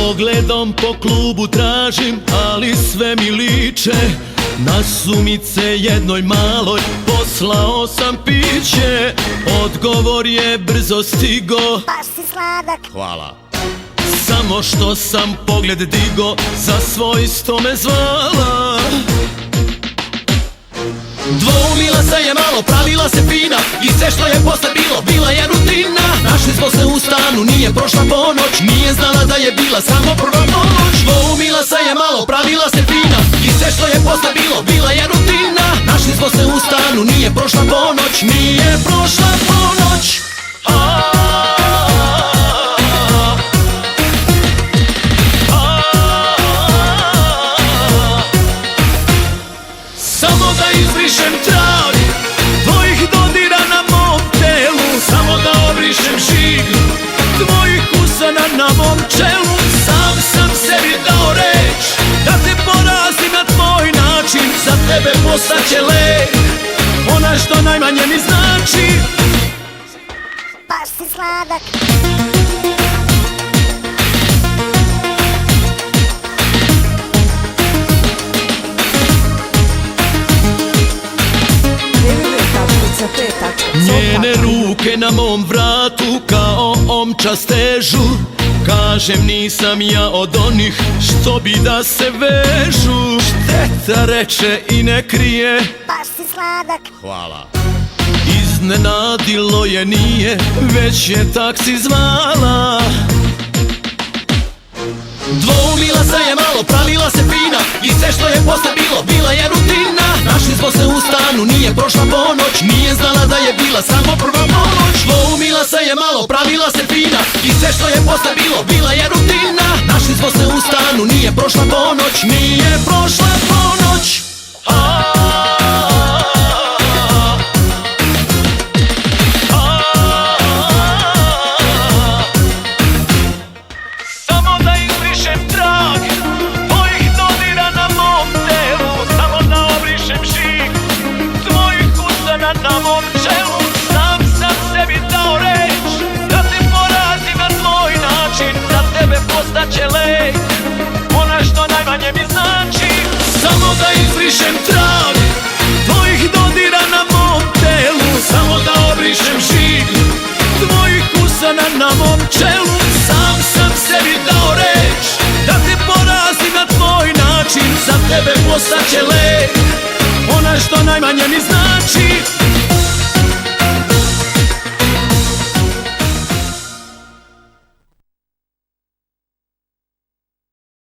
Pogledom po klubu tražim, ali sve mi liče na sumice jednoj maloj. Poslao sam piće, odgovor je brzo stigo. Baš si sladak. Hvala. Samo što sam pogled digo, za svoj sto me zvala. Dvoumila se je malo, pravila se fina, i sve što je posle bilo, bila je rutina. Našli smo se u stanu, nije prošla ponoć, nije znala da je bila samo prva noć. Dvoumila se je malo, pravila se fina, i sve što je posle bilo, bila je rutina. Našli smo se u stanu, nije prošla ponoć, nije prošla ponoć. Samo da izbrišem trag tvojih dodira na mom telu, samo da obrišem žig tvojih usana na mom čelu. Sam sam sebi dao reč da te porazim na tvoj način, za tebe postaće lek, ona što najmanje mi znači. Baš si sladak. Njene ruke na mom vratu kao omča stežu. Kažem nisam ja od onih što bi da se vežu. Šteta reče i ne krije. Baš si sladak. Hvala. Iznenadilo je nije, već je taksi zvala. Dvoumila se je malo, pravila se fina, i sve što je posle bilo, bila je rutina. Našli smo se u stanu, nije prošla ponoć, nije znala da je bila samo prva noć. Dvoumila se je malo, pravila se fina, i sve što je posle bilo, bila je rutina. Našli smo se u stanu, nije prošla ponoć, nije prošla ponoć. Na mom čelu sam sebi dao reč da te porazim na tvoj način, za tebe postaće lek, ona što najmanje mi znači. Samo da izbrišem trag tvojih dodira na mom telu, samo da obrišem žig tvojih usana na mom čelu. Sam sebi dao reč da te porazim na tvoj način, za tebe postaće lek, ona što najmanje mi znači.